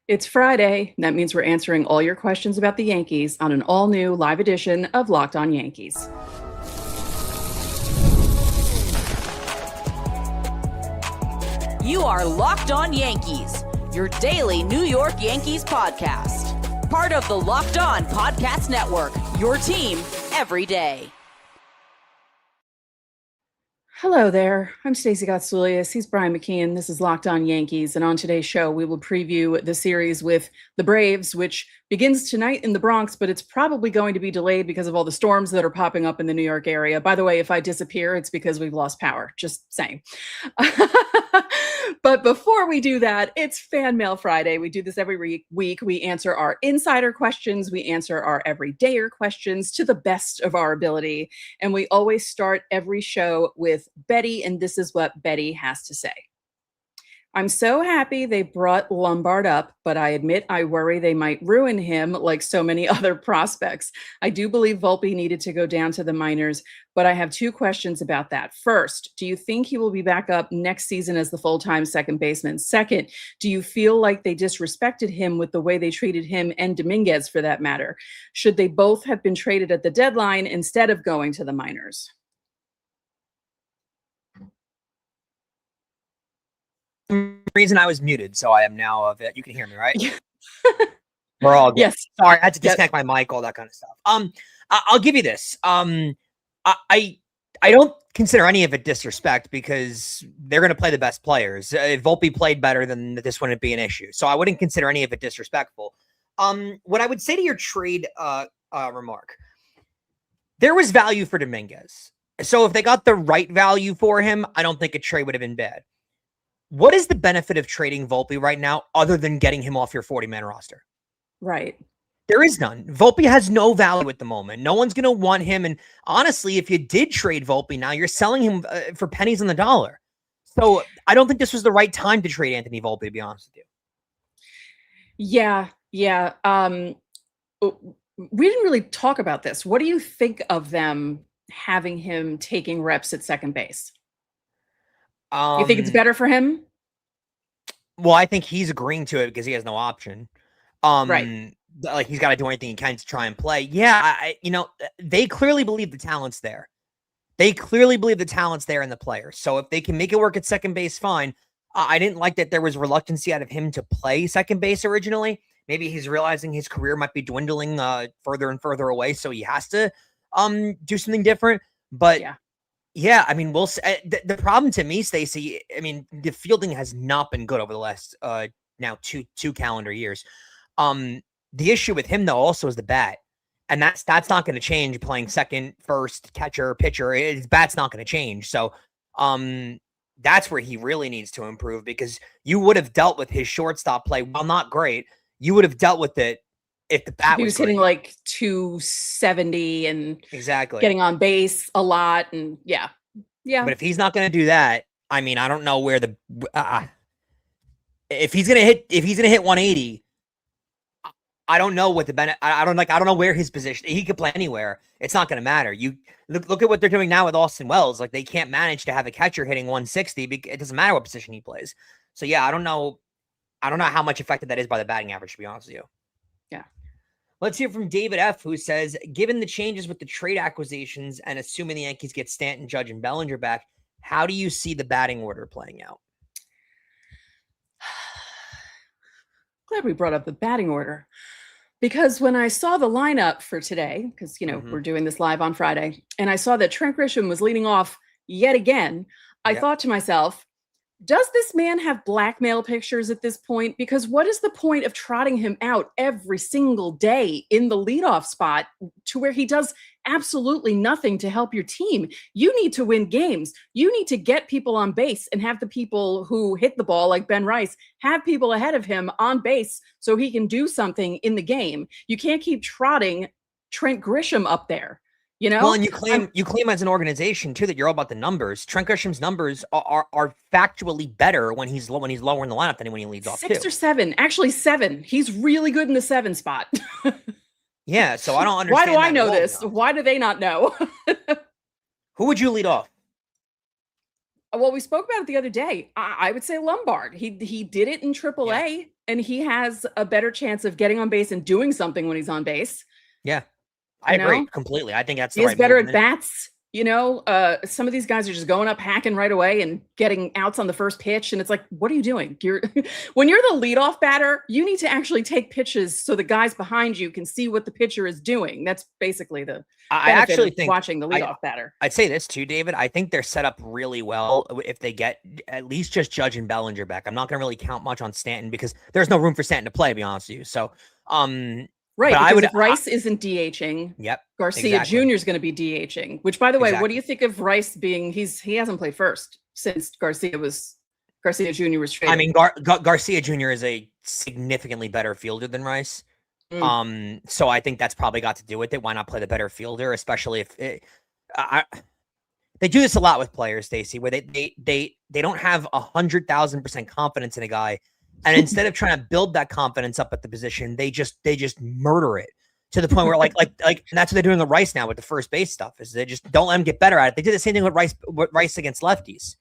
It's Friday. That means we're answering all your questions about the Yankees on an all-new live edition of Locked On Yankees. You are Locked On Yankees, your daily New York Yankees podcast. Part of the Locked On Podcast Network, your team every day. Hello there. I'm Stacey Gotsulias. He's Brian McKeon. This is Locked On Yankees. And on today's show, we will preview the series with the Braves, which begins tonight in the Bronx, but it's probably going to be delayed because of all the storms that are popping up in the New York area. By the way, if I disappear, it's because we've lost power. Just saying. But before we do that, it's Fan Mail Friday. We do this every week. We answer our insider questions. We answer our everydayer questions to the best of our ability. And we always start every show with Betty, and this is what Betty has to say. I'm so happy they brought Lombard up, but I admit I worry they might ruin him like so many other prospects. I do believe Volpe needed to go down to the minors, but I have two questions about that. First, do you think he will be back up next season as the full-time second baseman? Second, do you feel like they disrespected him with the way they treated him and Dominguez for that matter? Should they both have been traded at the deadline instead of going to the minors? Reason I was muted, so I am now you can hear me, right? We're all good. Yes. Sorry, I had to disconnect my mic, all that kind of stuff. I'll give you this. I don't consider any of it disrespect because they're going to play the best players. If Volpe played better, then this wouldn't be an issue. So I wouldn't consider any of it disrespectful. What I would say to your trade remark, there was value for Dominguez. So if they got the right value for him, I don't think a trade would have been bad. What is the benefit of trading Volpe right now other than getting him off your 40-man roster? Right. There is none. Volpe has no value at the moment. No one's going to want him. And honestly, if you did trade Volpe now, you're selling him for pennies on the dollar. So I don't think this was the right time to trade Anthony Volpe, to be honest with you. Yeah. We didn't really talk about this. What do you think of them having him taking reps at second base? You think it's better for him? Well, I think he's agreeing to it because he has no option. Right. Like he's got to do anything he can to try and play. Yeah, they clearly believe the talent's there. They clearly believe the talent's there in the players. So if they can make it work at second base, fine. I didn't like that there was reluctancy out of him to play second base originally. Maybe he's realizing his career might be dwindling further and further away, so he has to do something different. But yeah, I mean, we'll see. The problem to me, Stacey, I mean, the fielding has not been good over the last now two calendar years. The issue with him though also is the bat, and that's not going to change. Playing second, first, catcher, pitcher, his bat's not going to change. So that's where he really needs to improve because you would have dealt with his shortstop play. While not great, you would have dealt with it if the bat was hitting like 270 and exactly getting on base a lot. And yeah. But if he's not going to do that, I mean, I don't know where if he's going to hit 180, I don't know what the benefit. I don't know where his position. He could play anywhere. It's not going to matter. You look at what they're doing now with Austin Wells. Like they can't manage to have a catcher hitting 160. It doesn't matter what position he plays. So yeah, I don't know how much affected that is by the batting average, to be honest with you. Yeah. Let's hear from David F., who says, given the changes with the trade acquisitions and assuming the Yankees get Stanton, Judge, and Bellinger back, how do you see the batting order playing out? Glad we brought up the batting order. Because when I saw the lineup for today, because, we're doing this live on Friday, and I saw that Trent Grisham was leading off yet again, I thought to myself, does this man have blackmail pictures at this point? Because what is the point of trotting him out every single day in the leadoff spot to where he does absolutely nothing to help your team? You need to win games. You need to get people on base and have the people who hit the ball, like Ben Rice, have people ahead of him on base so he can do something in the game. You can't keep trotting Trent Grisham up there. Well, and you claim as an organization too that you're all about the numbers. Trent Grisham's numbers are factually better when he's lower in the lineup than when he leads off. 6 or 7, actually 7. He's really good in the 7 spot. Yeah, so I don't understand. Why do I know this? Why do they not know? Who would you lead off? Well, we spoke about it the other day. I would say Lombard. He did it in AAA. and he has a better chance of getting on base and doing something when he's on base. Yeah, I agree completely. I think that's the He's right better move. at bats. Some of these guys are just going up, hacking right away and getting outs on the first pitch. And it's like, what are you doing? When you're the leadoff batter, you need to actually take pitches so the guys behind you can see what the pitcher is doing. That's basically the I actually think watching the leadoff batter. I'd say this too, David. I think they're set up really well if they get at least just Judge and Bellinger back. I'm not going to really count much on Stanton because there's no room for Stanton to play, to be honest with you. So, right, because if Rice isn't DHing, yep, Garcia Jr. is going to be DHing, which, by the way, what do you think of Rice being, he hasn't played first since Garcia Jr. was traded. I mean, Garcia Jr. is a significantly better fielder than Rice. So I think that's probably got to do with it. Why not play the better fielder, especially if they do this a lot with players, Stacey, where they don't have 100,000% confidence in a guy. And instead of trying to build that confidence up at the position, they just murder it to the point where like and that's what they're doing with Rice now with the first base stuff, is they just don't let him get better at it. They did the same thing with Rice against lefties,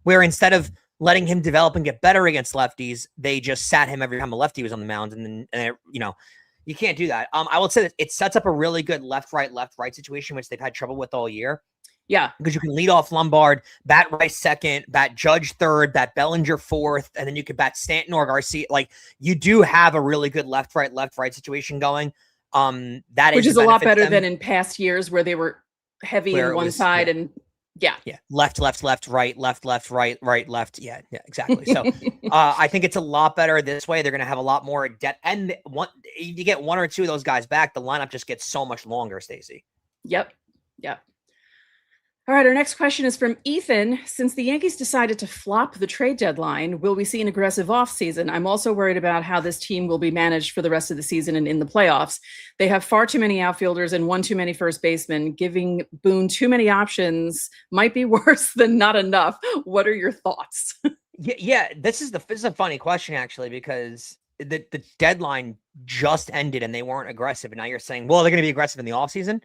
where instead of letting him develop and get better against lefties, they just sat him every time a lefty was on the mound. And then you can't do that. I will say that it sets up a really good left, right situation, which they've had trouble with all year. Yeah. Because you can lead off Lombard, bat Rice second, bat Judge third, bat Bellinger fourth, and then you could bat Stanton or Garcia. Like, you do have a really good left, right situation going. Which is a lot better than in past years where they were heavy on one side and left, right, left. Yeah, exactly. So I think it's a lot better this way. They're going to have a lot more depth, and you get one or two of those guys back, the lineup just gets so much longer, Stacey. Yep. All right, our next question is from Ethan. Since the Yankees decided to flop the trade deadline, will we see an aggressive offseason? I'm also worried about how this team will be managed for the rest of the season and in the playoffs. They have far too many outfielders and one too many first basemen. Giving Boone too many options might be worse than not enough. What are your thoughts? Yeah, this is a funny question, actually, because the deadline just ended and they weren't aggressive. And now you're saying, well, they're going to be aggressive in the offseason?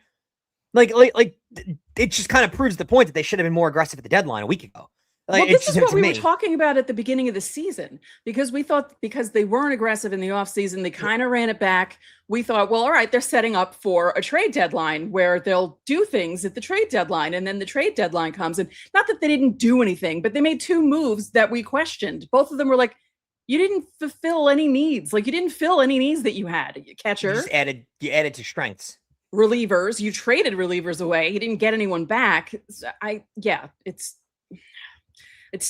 Like it just kind of proves the point that they should have been more aggressive at the deadline a week ago. Well, this is what we were talking about at the beginning of the season, because we thought because they weren't aggressive in the offseason, they kind of ran it back. We thought, well, all right, they're setting up for a trade deadline where they'll do things at the trade deadline. And then the trade deadline comes. And not that they didn't do anything, but they made two moves that we questioned. Both of them were like, you didn't fulfill any needs. Like, you didn't fill any needs that you had. Catcher. You added to strengths. Relievers, you traded relievers away. You didn't get anyone back. It's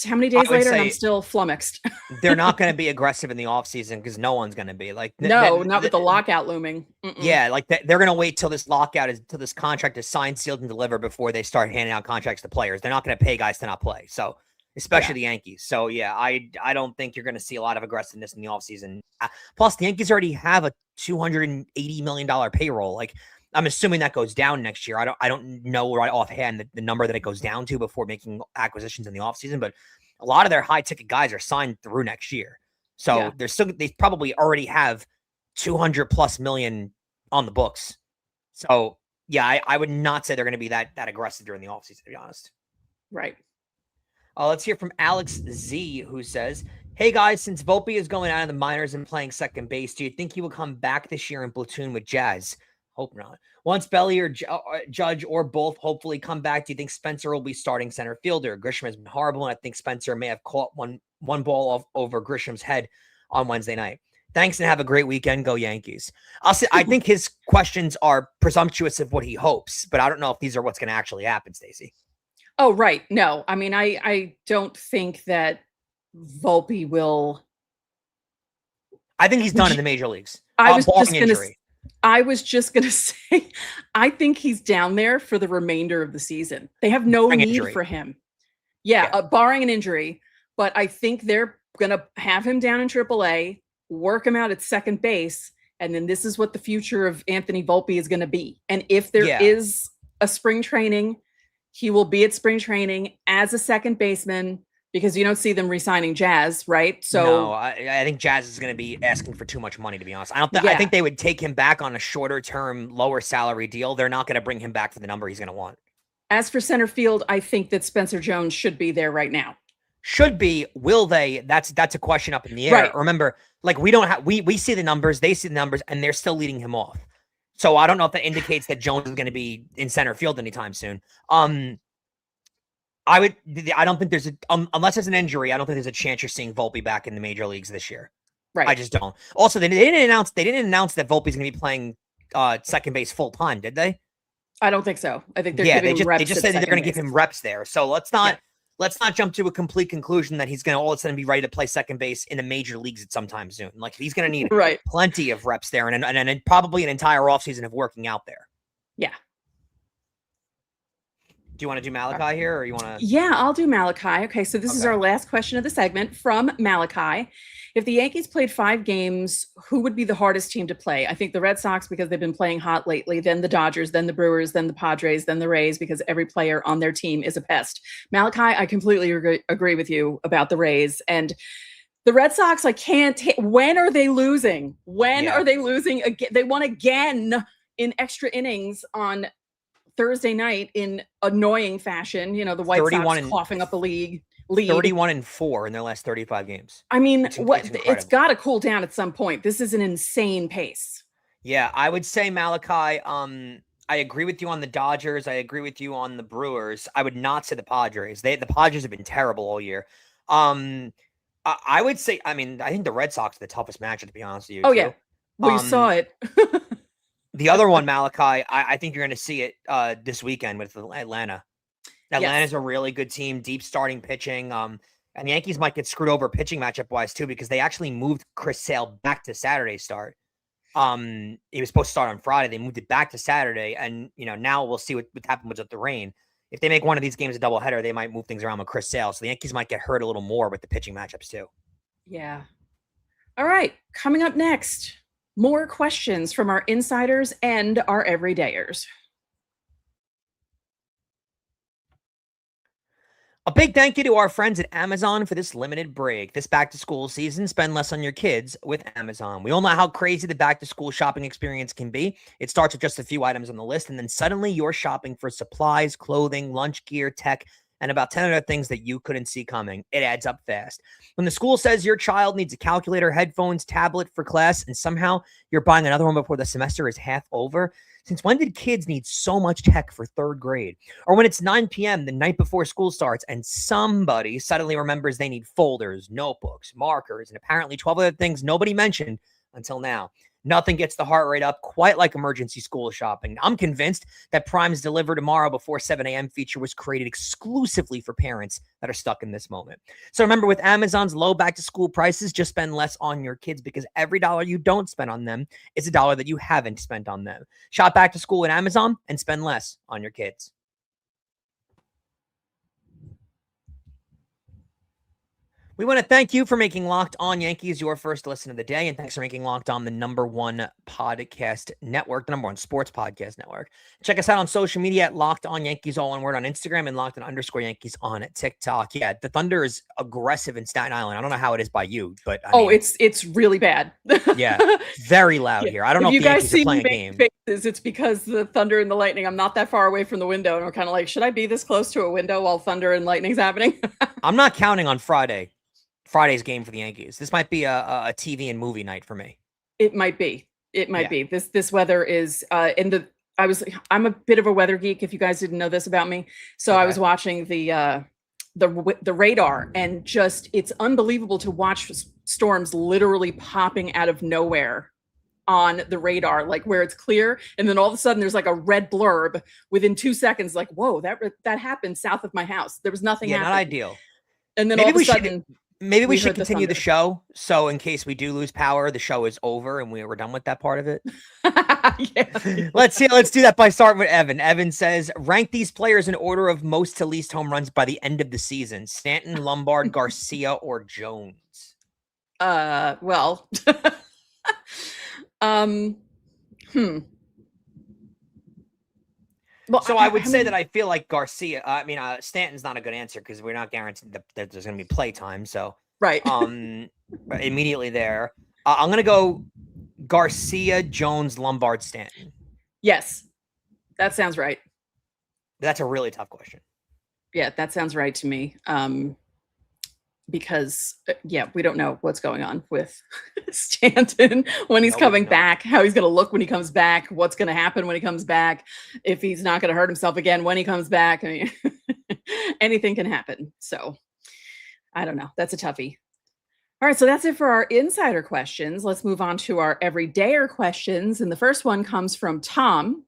how many days later and I'm still flummoxed. They're not going to be aggressive in the offseason because no one's going to be not with the lockout looming. Yeah, like they're going to wait till this contract is signed, sealed, and delivered before they start handing out contracts to players. They're not going to pay guys to not play. So, especially the Yankees. So, yeah, I don't think you're going to see a lot of aggressiveness in the offseason. Plus, the Yankees already have a $280 million payroll. Like, I'm assuming that goes down next year. I don't know right offhand the number that it goes down to before making acquisitions in the offseason, but a lot of their high ticket guys are signed through next year. So they probably already have 200 plus million on the books. So yeah, I would not say they're going to be that aggressive during the offseason, to be honest. Right. Let's hear from Alex Z, who says, hey guys, since Volpe is going out of the minors and playing second base, do you think he will come back this year in platoon with Jazz? Hope not. Once Bellinger, Judge, or both hopefully come back, do you think Spencer will be starting center fielder? Grisham has been horrible, and I think Spencer may have caught one ball off over Grisham's head on Wednesday night. Thanks, and have a great weekend. Go Yankees. I think his questions are presumptuous of what he hopes, but I don't know if these are what's going to actually happen, Stacey. Oh, right. No, I mean, I don't think that Volpe will. I think he's done in the major leagues. I was just going to say, I think he's down there for the remainder of the season. They have no need for him. Yeah. Barring an injury. But I think they're going to have him down in AAA, work him out at second base, and then this is what the future of Anthony Volpe is going to be. And if there is a spring training, he will be at spring training as a second baseman, because you don't see them re-signing Jazz, right? So no, I think Jazz is going to be asking for too much money, to be honest. I think they would take him back on a shorter term, lower salary deal. They're not going to bring him back for the number he's going to want. As for center field, I think that Spencer Jones should be there right now. Should be, will they? That's a question up in the air. Right. Remember, like we see the numbers, they see the numbers, and they're still leading him off. So I don't know if that indicates that Jones is going to be in center field anytime soon. I don't think there's unless there's an injury, I don't think there's a chance you're seeing Volpe back in the major leagues this year. Right. I just don't. Also, they didn't announce that Volpe's going to be playing second base full time, did they? I don't think so. I think they're giving him reps. They just said that they're going to give him reps there. So let's not jump to a complete conclusion that he's going to all of a sudden be ready to play second base in the major leagues at some time soon. Like, he's going to need plenty of reps there and probably an entire offseason of working out there. Yeah. Do you want to do Malachi here, or you want to? Yeah, I'll do Malachi. Okay, so this is our last question of the segment from Malachi. If the Yankees played 5 games, who would be the hardest team to play? I think the Red Sox, because they've been playing hot lately, then the Dodgers, then the Brewers, then the Padres, then the Rays, because every player on their team is a pest. Malachi, I completely agree with you about the Rays. And the Red Sox, I can't when are they losing? When are they losing again? They won again in extra innings on Thursday night in annoying fashion. You know, the White Sox coughing up a lead. 31-4 in their last 35 games. I mean, it's got to cool down at some point. This is an insane pace. Yeah, I would say Malachi. I agree with you on the Dodgers. I agree with you on the Brewers. I would not say the Padres. The Padres have been terrible all year. I would say, I think the Red Sox are the toughest matchup, to be honest with you. Oh, yeah. Well, you saw it. The other one, Malachi, I think you're going to see it this weekend with Atlanta. Atlanta's a really good team, deep starting pitching. And the Yankees might get screwed over pitching matchup wise too, because they actually moved Chris Sale back to Saturday's start. He was supposed to start on Friday. They moved it back to Saturday, and now we'll see what happens with the rain. If they make one of these games a doubleheader, they might move things around with Chris Sale. So the Yankees might get hurt a little more with the pitching matchups too. Yeah. All right. Coming up next, more questions from our insiders and our everydayers. A big thank you to our friends at Amazon for this limited break. This back-to-school season, spend less on your kids with Amazon. We all know how crazy the back-to-school shopping experience can be. It starts with just a few items on the list, and then suddenly you're shopping for supplies, clothing, lunch gear, tech, and about 10 other things that you couldn't see coming. It adds up fast. When the school says your child needs a calculator, headphones, tablet for class, and somehow you're buying another one before the semester is half over, since when did kids need so much tech for 3rd grade? Or when it's 9 p.m. the night before school starts and somebody suddenly remembers they need folders, notebooks, markers, and apparently 12 other things nobody mentioned until now. Nothing gets the heart rate up quite like emergency school shopping. I'm convinced that Prime's Deliver Tomorrow Before 7 a.m. feature was created exclusively for parents that are stuck in this moment. So remember, with Amazon's low back-to-school prices, just spend less on your kids, because every dollar you don't spend on them is a dollar that you haven't spent on them. Shop back to school at Amazon and spend less on your kids. We want to thank you for making Locked On Yankees your first listen of the day, and thanks for making Locked On the #1 podcast network, the #1 sports podcast network. Check us out on social media at Locked On Yankees, all one word, on Instagram, and Locked_Yankees on TikTok. Yeah, the Thunder is aggressive in Staten Island. I don't know how it is by you, but it's really bad. Yeah, very loud here. I don't know if you the guys Yankees see are playing me a game. Faces, it's because the Thunder and the Lightning. I'm not that far away from the window, and we're kind of like, should I be this close to a window while Thunder and Lightning's happening? I'm not counting on Friday's game for the Yankees. This might be a TV and movie night for me. It might be. It might be. This weather is I'm a bit of a weather geek, if you guys didn't know this about me. So I was watching the radar, and just, it's unbelievable to watch storms literally popping out of nowhere on the radar, like where it's clear, and then all of a sudden there's like a red blurb within 2 seconds, like, whoa, that happened south of my house. There was nothing happening. Not ideal. And then all of a sudden maybe we should continue the show, so in case we do lose power, the show is over and we're done with that part of it. Yeah. Let's do that by starting with Evan. Evan says, rank these players in order of most to least home runs by the end of the season: Stanton, Lombard, Garcia, or Jones. Well, Well, so I would say that I feel like Garcia. Stanton's not a good answer because we're not guaranteed that there's going to be play time. So right. Immediately there, I'm going to go Garcia, Jones, Lombard, Stanton. Yes, that sounds right. That's a really tough question. Yeah, that sounds right to me. because we don't know what's going on with Stanton when he's coming back, how he's going to look when he comes back, what's going to happen when he comes back, if he's not going to hurt himself again when he comes back. I mean, anything can happen. So I don't know. That's a toughie. All right, so that's it for our insider questions. Let's move on to our everydayer questions. And the first one comes from Tom.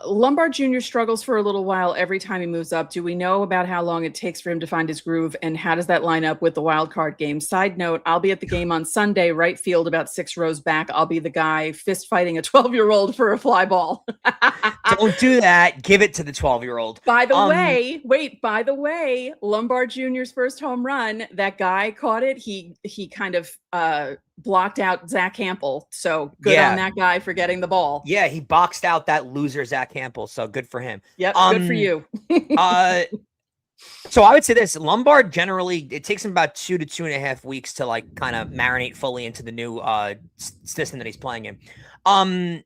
Lombard Jr. struggles for a little while every time he moves up. Do we know about how long it takes for him to find his groove, and how does that line up with the wild card game? Side note, I'll be at the game on Sunday, right field about 6 rows back. I'll be the guy fist fighting a 12-year-old for a fly ball. Don't do that. Give it to the 12-year-old. By the way, Lombard Jr.'s first home run, that guy caught it. He kind of blocked out Zach Campbell. So good on that guy for getting the ball. Yeah, he boxed out that loser Zach Campbell. So good for him. Yep, good for you. So I would say this: Lombard generally, it takes him about 2 to 2.5 weeks to like kind of marinate fully into the new system that he's playing in.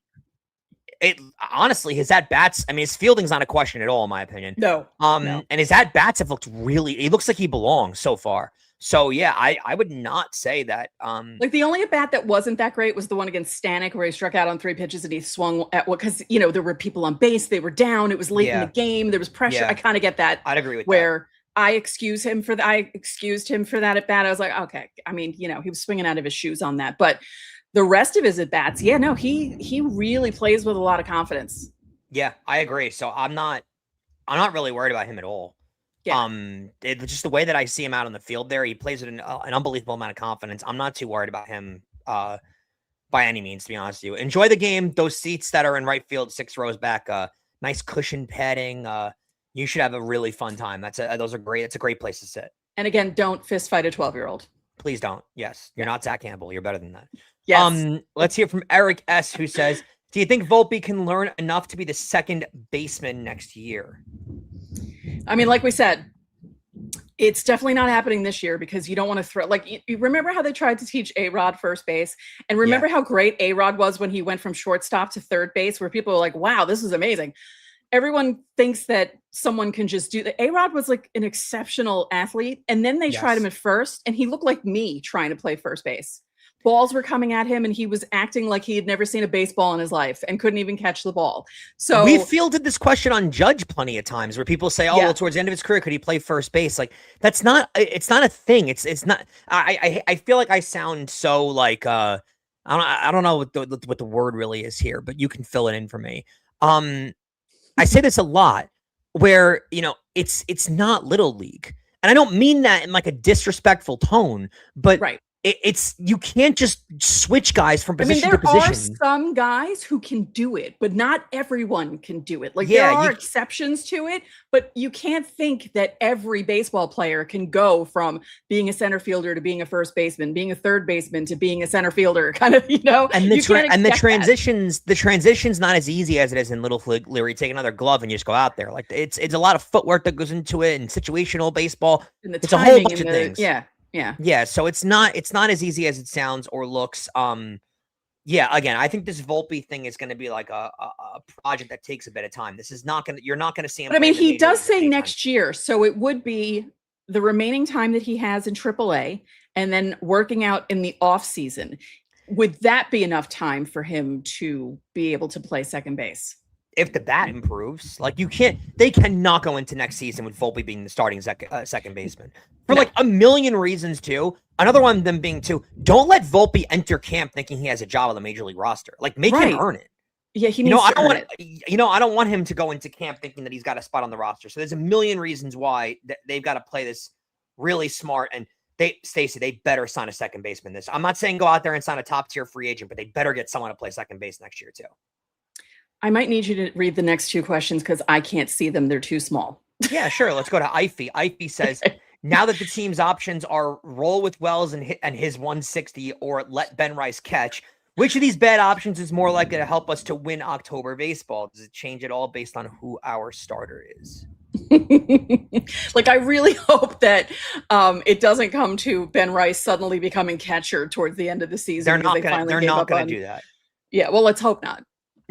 It honestly, his at bats, I mean, his fielding's not a question at all, in my opinion. No. And his at bats have looked he looks like he belongs so far. So yeah, I would not say that. Like the only at bat that wasn't that great was the one against Stanek where he struck out on 3 pitches and he swung at because there were people on base, they were down, it was late in the game, there was pressure. I kind of get that. I'd agree with where I excused him for that at bat. I was like, okay, I mean, he was swinging out of his shoes on that, but the rest of his at bats, he really plays with a lot of confidence. Yeah, I agree. So I'm not really worried about him at all. Yeah. It's just the way that I see him out on the field there. He plays with an unbelievable amount of confidence. I'm not too worried about him by any means, to be honest with you. Enjoy the game. Those seats that are in right field, 6 rows back, nice cushion padding. You should have a really fun time. Those are great. It's a great place to sit. And again, don't fist fight a 12-year-old. Please don't. Yes. You're not Zach Campbell. You're better than that. Yes. Let's hear from Eric S., who says, do you think Volpe can learn enough to be the second baseman next year? I mean, like we said, it's definitely not happening this year because you don't want to throw, like, you remember how they tried to teach A-Rod first base, and remember how great A-Rod was when he went from shortstop to third base, where people were like, wow, this is amazing. Everyone thinks that someone can just do that. A-Rod was like an exceptional athlete, and then they tried him at first, and he looked like me trying to play first base. Balls were coming at him, and he was acting like he had never seen a baseball in his life and couldn't even catch the ball. So we fielded this question on Judge plenty of times where people say, well, towards the end of his career, could he play first base? Like, it's not a thing. It's not, I feel like I sound so like, I don't know what the word really is here, but you can fill it in for me. I say this a lot where, it's not little league, and I don't mean that in like a disrespectful tone, but it's you can't just switch guys from position to position. There are some guys who can do it, but not everyone can do it. Like there are exceptions to it, but you can't think that every baseball player can go from being a center fielder to being a first baseman, being a third baseman to being a center fielder, kind of, And the transition's not as easy as it is in Little League, where you take another glove and you just go out there. Like it's a lot of footwork that goes into it, and situational baseball. It's a whole bunch of things. Yeah. So it's not as easy as it sounds or looks. Again, I think this Volpe thing is going to be like a project that takes a bit of time. You're not going to see him. But I mean, he does say next year. So it would be the remaining time that he has in AAA and then working out in the off season. Would that be enough time for him to be able to play second base? If the bat improves, like they cannot go into next season with Volpe being the starting second baseman for like a million reasons too. Another one of them being too, don't let Volpe enter camp thinking he has a job on the major league roster. Like make him earn it. Yeah, he needs to earn it. I don't want him to go into camp thinking that he's got a spot on the roster. So there's a million reasons why they've got to play this really smart. And Stacey, they better sign a second baseman. I'm not saying go out there and sign a top tier free agent, but they better get someone to play second base next year too. I might need you to read the next 2 questions because I can't see them. They're too small. Yeah, sure. Let's go to Ify. Ify says, now that the team's options are roll with Wells and his 160 or let Ben Rice catch, which of these bad options is more likely to help us to win October baseball? Does it change at all based on who our starter is? Like, I really hope that it doesn't come to Ben Rice suddenly becoming catcher towards the end of the season. They're not going to do that. Yeah, well, let's hope not.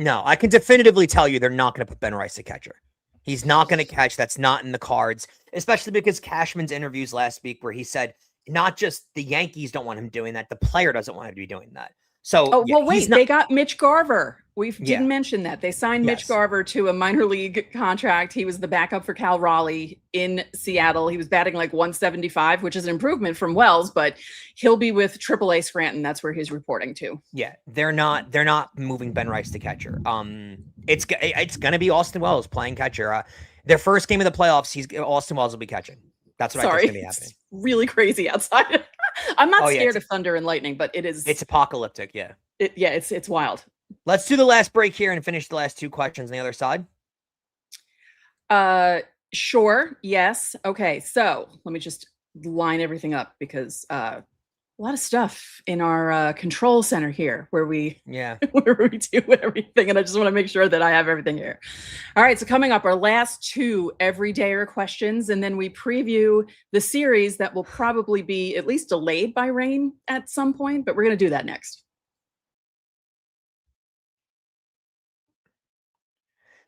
No, I can definitively tell you they're not going to put Ben Rice a catcher. He's not going to catch. That's not in the cards. especially because Cashman's interviews last week where he said not just the Yankees don't want him doing that, the player doesn't want him to be doing that. So, oh, well, wait, they got Mitch Garver. We didn't mention that. They signed Mitch Garver to a minor league contract. He was the backup for Cal Raleigh in Seattle. He was batting like 175, which is an improvement from Wells, but he'll be with AAA Scranton. That's where he's reporting to. Yeah, they're not moving Ben Rice to catcher. It's going to be Austin Wells playing catcher. Their first game of the playoffs, Austin Wells will be catching. That's what I think is going to be happening. It's really crazy outside. I'm not scared of thunder and lightning, but it's apocalyptic. Yeah. It's wild. Let's do the last break here and finish the last two questions on the other side. Sure. Yes. Okay. So let me just line everything up because a lot of stuff in our control center here where we where we do everything, and I just want to make sure that I have everything here. All right, so coming up, our last two everydayer questions, and then we preview the series that will probably be at least delayed by rain at some point, but we're going to do that next.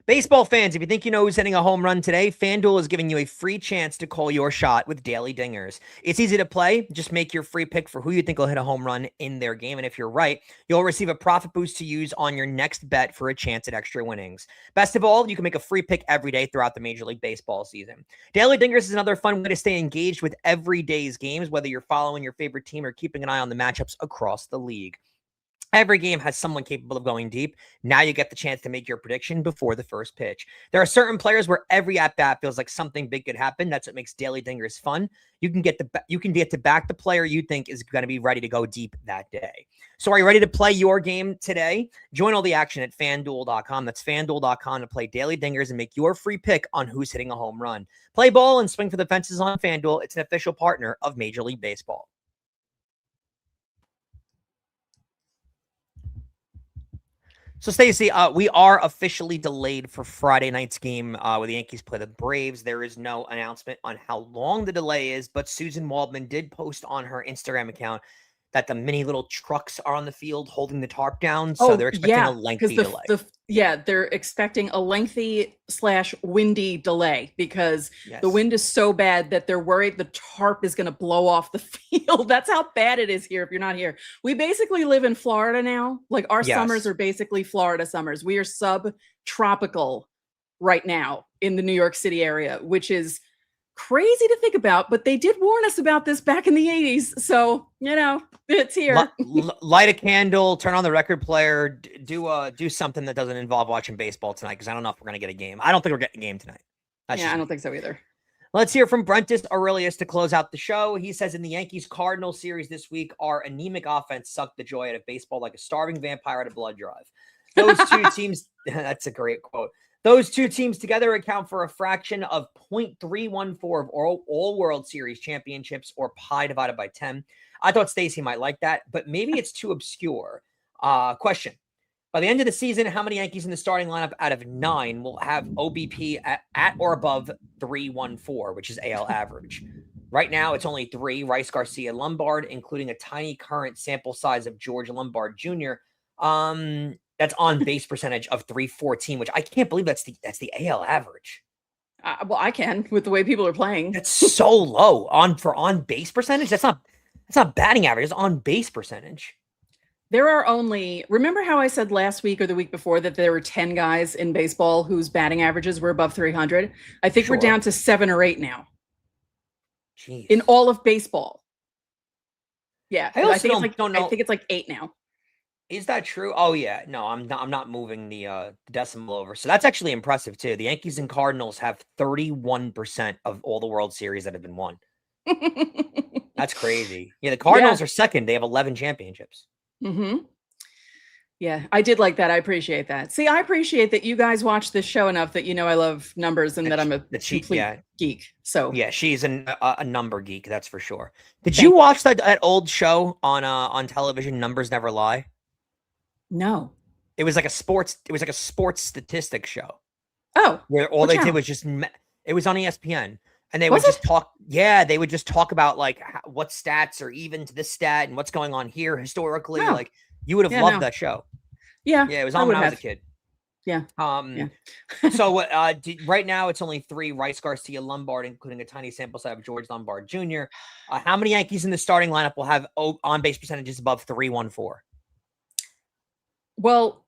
Baseball fans, if you think you know who's hitting a home run today, FanDuel is giving you a free chance to call your shot with daily dingers. It's easy to play. Just make your free pick for who you think will hit a home run in their game. And if you're right, you'll receive a profit boost to use on your next bet for a chance at extra winnings. Best of all, you can make a free pick every day throughout the Major League Baseball season. Daily dingers is another fun way to stay engaged with every day's games, whether you're following your favorite team or keeping an eye on the matchups across the league. Every game has someone capable of going deep. Now you get the chance to make your prediction before the first pitch. There are certain players where every at-bat feels like something big could happen. That's what makes Daily Dingers fun. You can get to back the player you think is going to be ready to go deep that day. So are you ready to play your game today? Join all the action at FanDuel.com. That's FanDuel.com to play Daily Dingers and make your free pick on who's hitting a home run. Play ball and swing for the fences on FanDuel. It's an official partner of Major League Baseball. So, Stacey, we are officially delayed for Friday night's game where the Yankees play the Braves. There is no announcement on how long the delay is, but Susan Waldman did post on her Instagram account that the mini little trucks are on the field holding the tarp down. So they're expecting a lengthy delay. They're expecting a lengthy / windy delay because the wind is so bad that they're worried the tarp is going to blow off the field. That's how bad it is here if you're not here. We basically live in Florida now. Like our summers are basically Florida summers. We are subtropical right now in the New York City area, which is crazy to think about, but they did warn us about this back in the 80s. So, it's here. Light a candle, turn on the record player, do something that doesn't involve watching baseball tonight, because I don't know if we're going to get a game. I don't think we're getting a game tonight. I don't think so either. Let's hear from Brentus Aurelius to close out the show. He says in the Yankees-Cardinals series this week, our anemic offense sucked the joy out of baseball like a starving vampire at a blood drive. Those two teams, that's a great quote. Those two teams together account for a fraction of 0.314 of all World Series championships, or pi divided by 10. I thought Stacey might like that, but maybe it's too obscure. Question. By the end of the season, how many Yankees in the starting lineup out of 9 will have OBP at or above 314, which is AL average? Right now, it's only 3, Rice, Garcia, Lombard, including a tiny current sample size of George Lombard Jr. That's on base percentage of 314, which I can't believe that's the AL average. Well, I can with the way people are playing. That's so low on base percentage. That's not batting average. It's on base percentage. There are only, remember how I said last week or the week before that there were 10 guys in baseball whose batting averages were above 300? I think we're down to 7 or 8 now. Jeez. In all of baseball. Yeah. I think it's like 8 now. Is that true? Oh yeah. No, I'm not moving the decimal over. So that's actually impressive too. The Yankees and Cardinals have 31% of all the World Series that have been won. That's crazy. Yeah, the Cardinals are second. They have 11 championships. Mm-hmm. Yeah, I did like that. I appreciate that. See, I appreciate that you guys watch this show enough that I love numbers and that I'm a complete geek. So yeah, she's a number geek. That's for sure. Did you watch that old show on television, Numbers Never Lie? No. It was like a sports statistics show. Oh. Where all they did was it was on ESPN. And they would just talk. Yeah, they would just talk about like what stats are even to this stat and what's going on here historically. Oh. Like you would have loved that show. Yeah. Yeah, it was on when I was a kid. Yeah. So right now it's only 3: Rice, Garcia, Lombard, including a tiny sample size of George Lombard Jr. How many Yankees in the starting lineup will have on base percentages above 314? Well,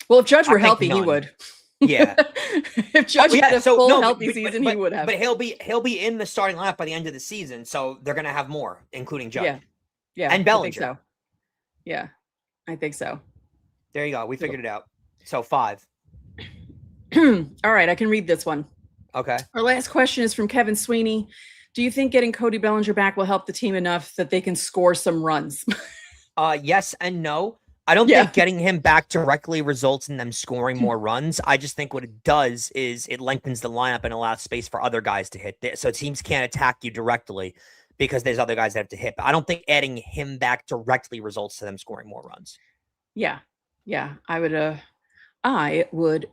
well, if Judge were healthy, he would. Yeah. If Judge had a full healthy season, he would have. But he'll be in the starting lineup by the end of the season, so they're gonna have more, including Judge. Yeah. And Bellinger. I think so. Yeah, I think so. There you go. We figured it out. So 5. All right, I can read this one. Okay. Our last question is from Kevin Sweeney. Do you think getting Cody Bellinger back will help the team enough that they can score some runs? Yes and no. I don't think getting him back directly results in them scoring more runs. I just think what it does is it lengthens the lineup and allows space for other guys to hit. So teams can't attack you directly because there's other guys that have to hit. But I don't think adding him back directly results to them scoring more runs. Yeah, I would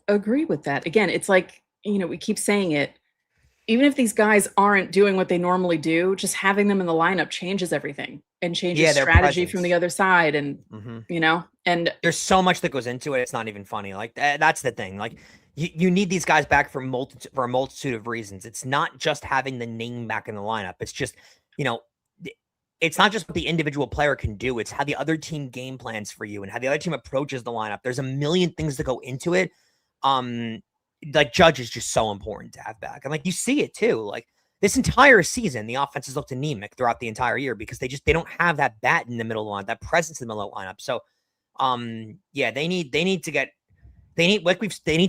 agree with that. Again, it's like, we keep saying it. Even if these guys aren't doing what they normally do, just having them in the lineup changes everything and changes strategy from the other side. And, and there's so much that goes into it. It's not even funny. Like that's the thing. Like you need these guys back for a multitude of reasons. It's not just having the name back in the lineup. It's just, it's not just what the individual player can do. It's how the other team game plans for you and how the other team approaches the lineup. There's a million things that go into it. Like Judge is just so important to have back. And like, you see it too. Like this entire season, the offense has looked anemic throughout the entire year because they don't have that bat in the middle of the line, that presence in the middle of the lineup. So, they need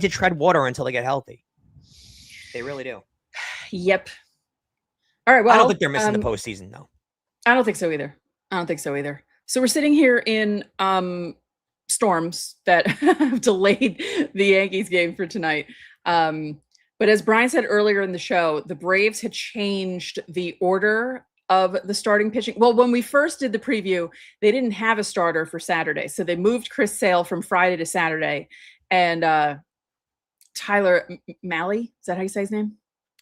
to tread water until they get healthy. They really do. Yep. All right. Well, I don't think they're missing the postseason though. I don't think so either. So we're sitting here in, storms that have delayed the Yankees game for tonight. But as Brian said earlier in the show, the Braves had changed the order of the starting pitching. Well, when we first did the preview, they didn't have a starter for Saturday. So they moved Chris Sale from Friday to Saturday. And Tyler Mahle, is that how you say his name?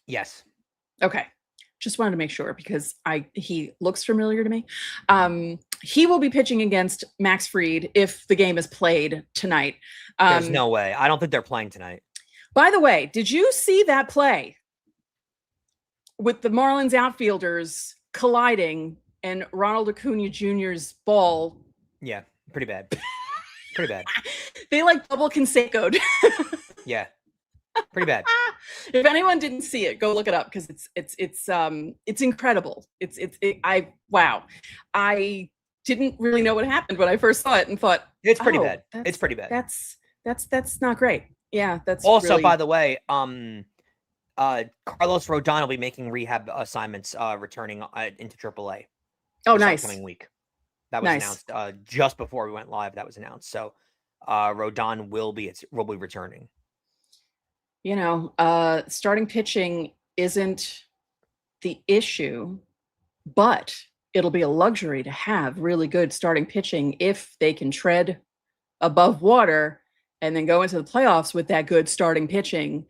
Yes. Okay. Just wanted to make sure because he looks familiar to me. He will be pitching against Max Fried if the game is played tonight. There's no way. I don't think they're playing tonight. By the way, did you see that play with the Marlins outfielders colliding and Ronald Acuna Jr.'s ball? Yeah, pretty bad. Pretty bad. They like double Canseco'd. Yeah. Pretty bad. If anyone didn't see it, go look it up because it's incredible. Wow. I didn't really know what happened when I first saw it and thought it's pretty bad. It's pretty bad. That's not great. Yeah, that's also really... by the way, Carlos Rodon will be making rehab assignments returning into AAA. Oh, nice. Coming week. That was announced just before we went live. That was announced. So Rodon will be returning. Starting pitching isn't the issue, but it'll be a luxury to have really good starting pitching if they can tread above water and then go into the playoffs with that good starting pitching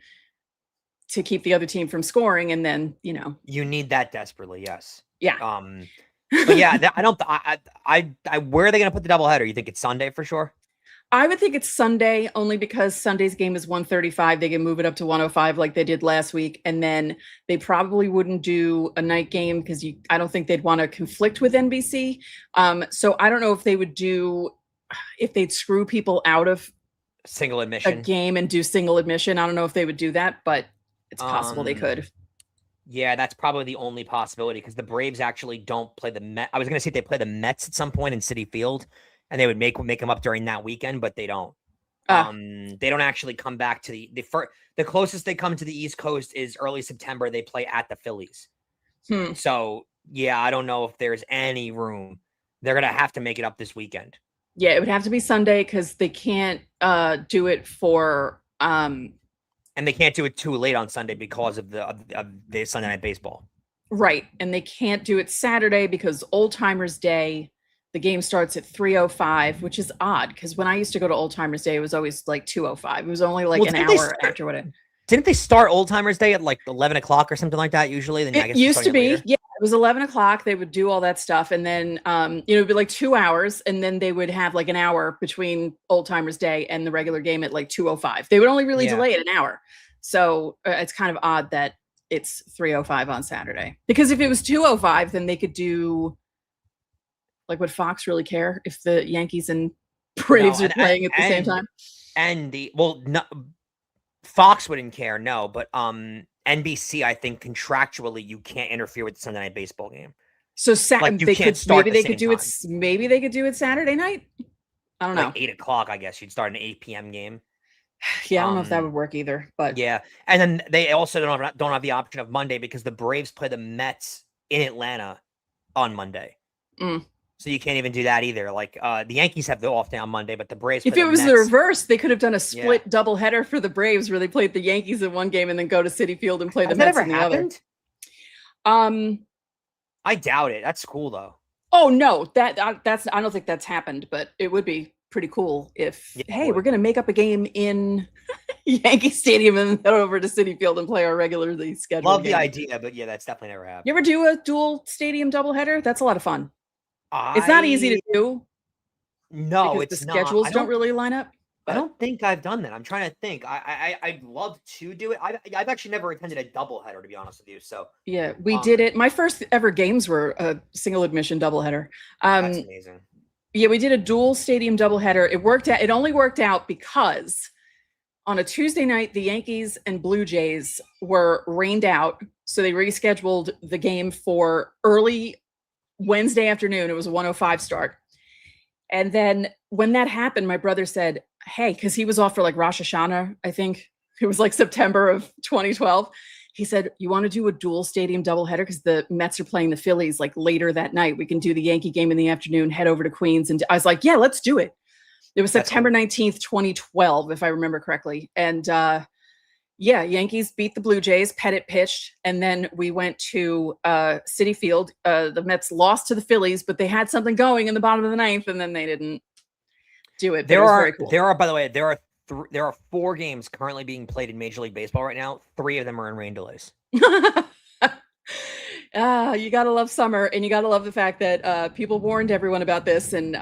to keep the other team from scoring. And then, you need that desperately. Yes. Yeah. But yeah, where are they going to put the doubleheader? You think it's Sunday for sure? I would think it's Sunday only because Sunday's game is 1:35. They can move it up to 1:05 like they did last week. And then they probably wouldn't do a night game because I don't think they'd want to conflict with NBC. So I don't know if they'd screw people out of single admission a game and do single admission. I don't know if they would do that, but it's possible they could. Yeah, that's probably the only possibility because the Braves actually don't play the Mets. I was going to say they play the Mets at some point in Citi Field. And they would make them up during that weekend, but they don't. They don't actually come back to the closest they come to the East Coast is early September. They play at the Phillies. So yeah, I don't know if there's any room. They're gonna have to make it up this weekend. Yeah, it would have to be Sunday because they can't do it for. And they can't do it too late on Sunday because of the Sunday Night Baseball. Right, and they can't do it Saturday because Old Timers Day. The game starts at 3:05, which is odd because when I used to go to Old Timers Day, it was always like 2:05. It was only like an hour after what it. Didn't they start Old Timers Day at like 11 o'clock or something like that? Usually, then it used to be. Yeah, it was 11 o'clock. They would do all that stuff. And then, it'd be like 2 hours. And then they would have like an hour between Old Timers Day and the regular game at like 2:05. They would only really delay it an hour. So it's kind of odd that it's 3:05 on Saturday. Because if it was 2:05, then they could do, like, would Fox really care if the Yankees and Braves are playing at the same time? And Fox wouldn't care, no, but NBC, I think contractually you can't interfere with the Sunday Night Baseball game. So maybe they could do it Saturday night. I don't know. Like 8 o'clock, I guess you'd start an 8 p.m. game. Yeah, I don't know if that would work either, but yeah. And then they also don't have the option of Monday because the Braves play the Mets in Atlanta on Monday. So you can't even do that either. Like the Yankees have the off day on Monday, but the Braves. If it was the reverse, they could have done a split doubleheader for the Braves, where they played the Yankees in one game and then go to Citi Field and play the Mets in the other. I doubt it. That's cool though. Oh no, I don't think that's happened, but it would be pretty cool if we're gonna make up a game in Yankee Stadium and head over to Citi Field and play our regularly scheduled. Love game. the idea, but yeah, that's definitely never happened. You ever do a dual stadium doubleheader? That's a lot of fun. It's not easy to do. No, it's the schedules don't really line up. I don't think I've done that. I'm trying to think. I'd love to do it. I've actually never attended a doubleheader, to be honest with you. So yeah, we did it. My first ever games were a single admission doubleheader. That's amazing. Yeah, we did a dual stadium doubleheader. It worked out. It only worked out because on a Tuesday night, the Yankees and Blue Jays were rained out, so they rescheduled the game for early Wednesday afternoon. It was a 1:05 start. And then when that happened, my brother said, hey, because he was off for like Rosh Hashanah, I think. It was like September of 2012. He said, you want to do a dual stadium doubleheader? Because the Mets are playing the Phillies like later that night. We can do the Yankee game in the afternoon, head over to Queens. And I was like, yeah, let's do it. It was September 19th, 2012, if I remember correctly. And Yankees beat the Blue Jays, Pettit pitched, and then we went to Citi Field. The Mets lost to the Phillies, but they had something going in the bottom of the ninth, and then they didn't do it. There are 4 games currently being played in Major League Baseball right now. 3 of them are in rain delays. You gotta love summer, and you gotta love the fact that people warned everyone about this, and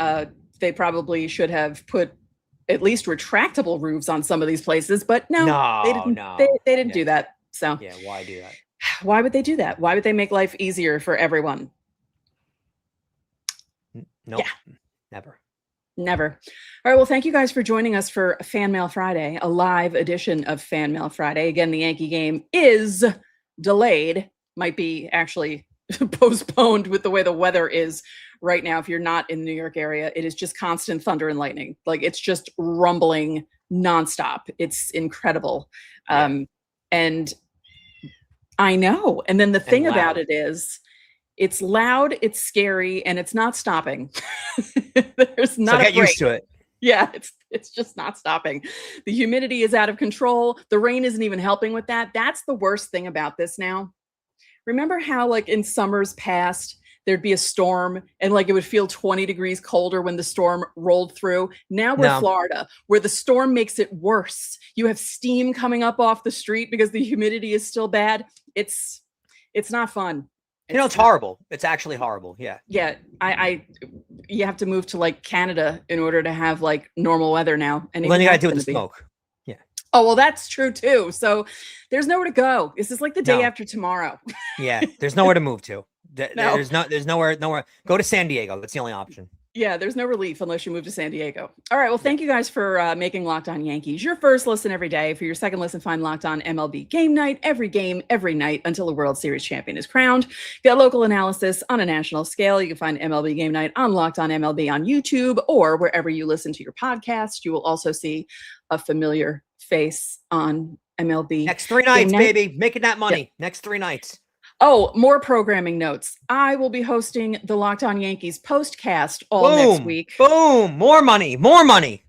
they probably should have put at least retractable roofs on some of these places, but no, they didn't. They didn't do that. So yeah, why do that? Why would they do that? Why would they make life easier for everyone? Nope. Yeah. Never. All right. Well, thank you guys for joining us for Fan Mail Friday, a live edition of Fan Mail Friday. Again, the Yankee game is delayed, might be actually postponed with the way the weather is right now. If you're not in the New York area, it is just constant thunder and lightning. Like, it's just rumbling nonstop. It's incredible. And I know. And then the thing about it is, it's loud, it's scary, and it's not stopping. There's not so get used to it. Yeah, it's just not stopping. The humidity is out of control. The rain isn't even helping with that. That's the worst thing about this now. Remember how, like, in summers past, there'd be a storm and like it would feel 20 degrees colder when the storm rolled through? Now we're Florida, where the storm makes it worse. You have steam coming up off the street because the humidity is still bad. It's not fun. It's horrible. It's actually horrible. Yeah. Yeah. You have to move to like Canada in order to have like normal weather now. And then you got to do with the smoke. Yeah. Oh, well, that's true too. So there's nowhere to go. This is like the day after tomorrow. Yeah. There's nowhere to move to. There's nowhere. Go to San Diego. That's the only option. Yeah, there's no relief unless you move to San Diego. All right, well, thank you guys for making Locked On Yankees your first listen every day. For your second listen, find Locked On MLB Game Night, every game, every night until a World Series champion is crowned. Get local analysis on a national scale. You can find MLB Game Night on Locked On MLB on YouTube or wherever you listen to your podcast. You will also see a familiar face on MLB. Next 3 nights, baby. Making that money. Yeah. Next 3 nights. Oh, more programming notes. I will be hosting the Locked On Yankees postcast next week. Boom. More money.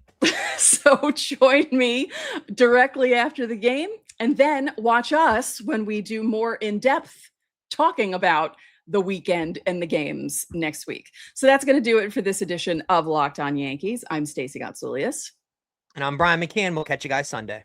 So join me directly after the game and then watch us when we do more in-depth talking about the weekend and the games next week. So that's going to do it for this edition of Locked On Yankees. I'm Stacey Gotsulias. And I'm Brian McKeon. We'll catch you guys Sunday.